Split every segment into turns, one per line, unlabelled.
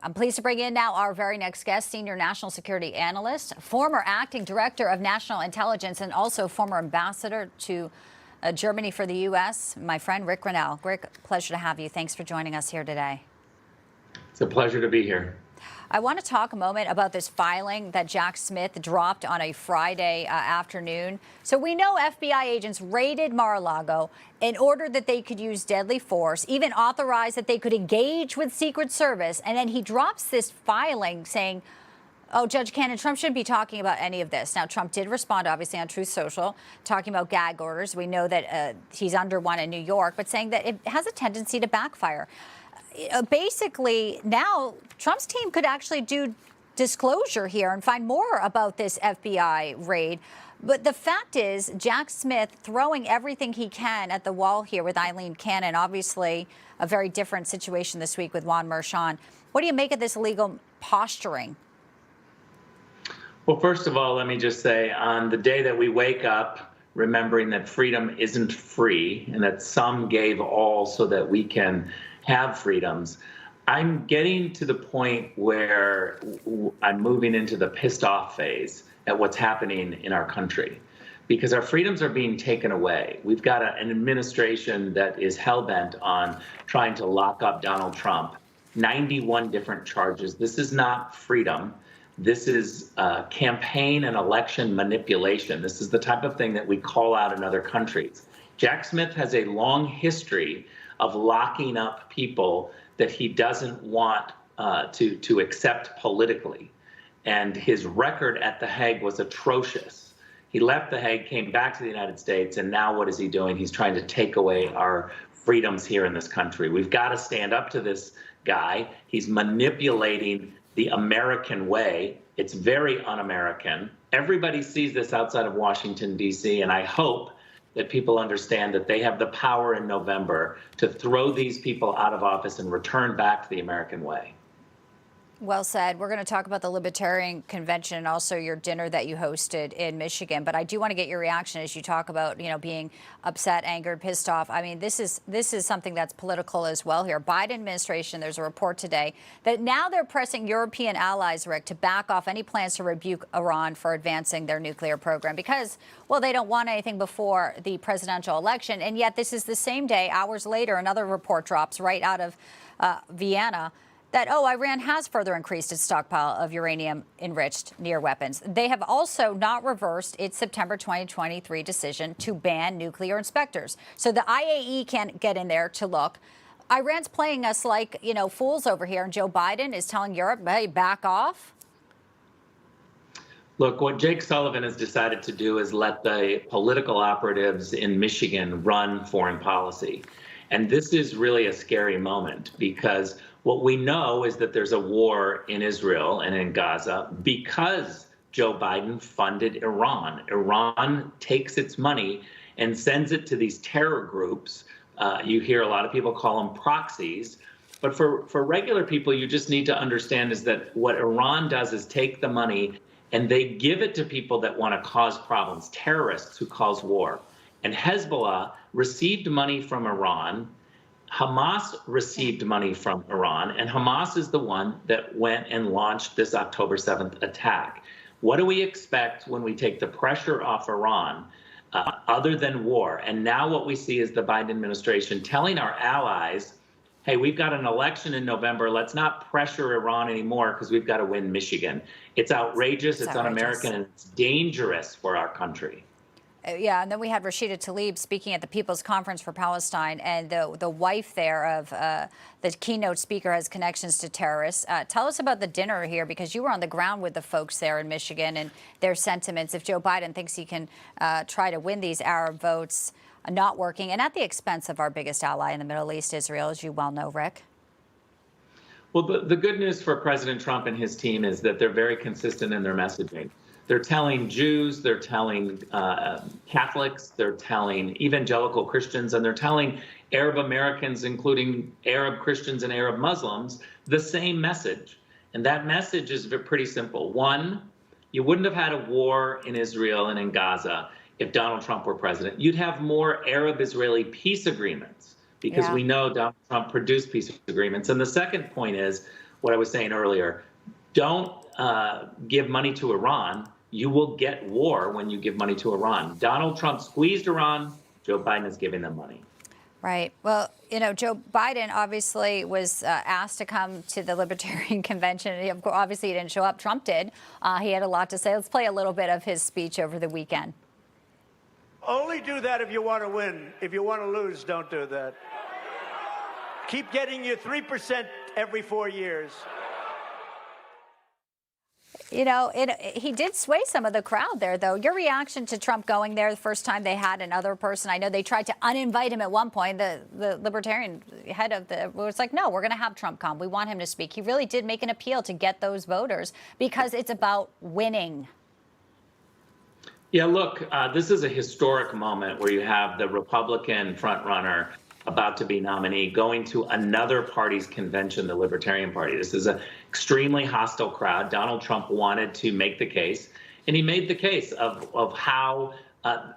I'm pleased to bring in now our very next guest, senior national security analyst, former acting director of national intelligence, and also former ambassador to Germany for the U.S., my friend Ric Grenell. Ric, pleasure to have you. Thanks for joining us here today.
It's a pleasure to be here.
I want to talk a moment about this filing that Jack Smith dropped on a Friday afternoon. So we know FBI agents raided Mar-a-Lago in order that they could use deadly force, even authorized that they could engage with Secret Service. And then he drops this filing saying, oh, Judge Cannon, Trump shouldn't be talking about any of this. Now, Trump did respond, obviously, on Truth Social, talking about gag orders. We know that he's under one in New York, but saying that it has a tendency to backfire. Basically, now Trump's team could actually do disclosure here and find more about this FBI raid. But the fact is, Jack Smith throwing everything he can at the wall here with Eileen Cannon, obviously a very different situation this week with Juan Merchan. What do you make of this legal posturing?
Well, first of all, let me just say, on the day that we wake up, remembering that freedom isn't free and that some gave all so that we can have freedoms, I'm getting to the point where I'm moving into the pissed off phase at what's happening in our country, because our freedoms are being taken away. We've got an administration that is hell-bent on trying to lock up Donald Trump. 91 different charges. This is not freedom. This is campaign and election manipulation. This is the type of thing that we call out in other countries. Jack Smith has a long history of locking up people that he doesn't want to accept politically. And his record at The Hague was atrocious. He left The Hague, came back to the United States, and now what is he doing? He's trying to take away our freedoms here in this country. We've got to stand up to this guy. He's manipulating the American way. It's very un-American. Everybody sees this outside of Washington, D.C., and I hope that people understand that they have the power in November to throw these people out of office and return back to the American way.
Well said. We're going to talk about the Libertarian Convention and also your dinner that you hosted in Michigan. But I do want to get your reaction as you talk about, being upset, angered, pissed off. I mean, this is something that's political as well here. Biden administration, there's a report today that now they're pressing European allies, Rick, to back off any plans to rebuke Iran for advancing their nuclear program because, well, they don't want anything before the presidential election. And yet this is the same day, hours later, another report drops right out of Vienna that, Iran has further increased its stockpile of uranium-enriched near weapons. They have also not reversed its September 2023 decision to ban nuclear inspectors. So the IAEA can't get in there to look. Iran's playing us like, fools over here, and Joe Biden is telling Europe, hey, back off.
Look, what Jake Sullivan has decided to do is let the political operatives in Michigan run foreign policy. And this is really a scary moment because what we know is that there's a war in Israel and in Gaza because Joe Biden funded Iran. Iran takes its money and sends it to these terror groups. You hear a lot of people call them proxies. But for regular people, you just need to understand is that what Iran does is take the money and they give it to people that want to cause problems, terrorists who cause war. And Hezbollah received money from Iran. Hamas received money from Iran, and Hamas is the one that went and launched this October 7th attack. What do we expect when we take the pressure off Iran other than war? And now what we see is the Biden administration telling our allies, hey, we've got an election in November. Let's not pressure Iran anymore because we've got to win Michigan. It's outrageous, it's un-American, and it's dangerous for our country.
Yeah, and then we had Rashida Tlaib speaking at the People's Conference for Palestine, and the wife there of the keynote speaker has connections to terrorists. Tell us about the dinner here, because you were on the ground with the folks there in Michigan and their sentiments. If Joe Biden thinks he can try to win these Arab votes, not working, and at the expense of our biggest ally in the Middle East, Israel, as you well know, Rick.
Well, the good news for President Trump and his team is that they're very consistent in their messaging. They're telling Jews, they're telling Catholics, they're telling evangelical Christians, and they're telling Arab Americans, including Arab Christians and Arab Muslims, the same message. And that message is pretty simple. One, you wouldn't have had a war in Israel and in Gaza if Donald Trump were president. You'd have more Arab-Israeli peace agreements because we know Donald Trump produced peace agreements. And the second point is, what I was saying earlier. Don't give money to Iran. You will get war when you give money to Iran. Donald Trump squeezed Iran. Joe Biden is giving them money.
Right. Well, Joe Biden obviously was asked to come to the Libertarian Convention. Obviously, he didn't show up. Trump did. He had a lot to say. Let's play a little bit of his speech over the weekend.
Only do that if you want to win. If you want to lose, don't do that. Keep getting your 3% every 4 years.
He did sway some of the crowd there, though. Your reaction to Trump going there the first time they had another person? I know they tried to uninvite him at one point. The Libertarian head of was like, no, we're going to have Trump come. We want him to speak. He really did make an appeal to get those voters because it's about winning.
Yeah, look, this is a historic moment where you have the Republican frontrunner about to be nominee going to another party's convention, the Libertarian Party. This is an extremely hostile crowd. Donald Trump wanted to make the case, and he made the case of how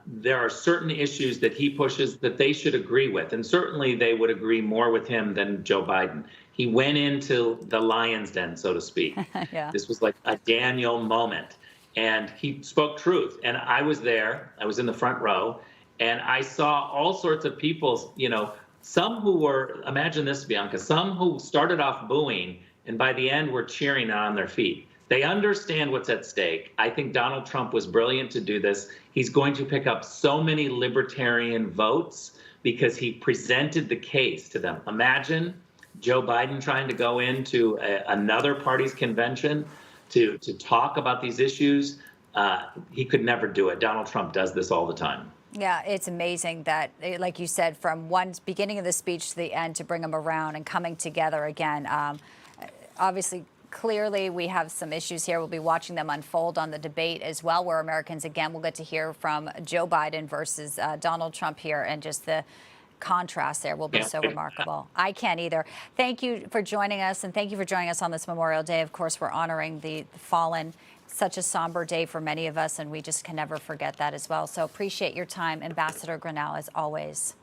there are certain issues that he pushes that they should agree with, and certainly they would agree more with him than Joe Biden. He went into the lion's den, so to speak.
Yeah. This
was like a Daniel moment, and he spoke truth. And I was there. I was in the front row. And I saw all sorts of people, some who were, imagine this, Bianca, some who started off booing and by the end were cheering on their feet. They understand what's at stake. I think Donald Trump was brilliant to do this. He's going to pick up so many libertarian votes because he presented the case to them. Imagine Joe Biden trying to go into another party's convention to talk about these issues. He could never do it. Donald Trump does this all the time.
Yeah, it's amazing that, like you said, from one beginning of the speech to the end to bring them around and coming together again. Obviously, clearly, we have some issues here. We'll be watching them unfold on the debate as well, where Americans, again, will get to hear from Joe Biden versus Donald Trump here, and just the contrast there will be so remarkable. I can't either. Thank you for joining us, and thank you for joining us on this Memorial Day. Of course, we're honoring the fallen. Such a somber day for many of us, and we just can never forget that as well. So appreciate your time, Ambassador Grenell, as always.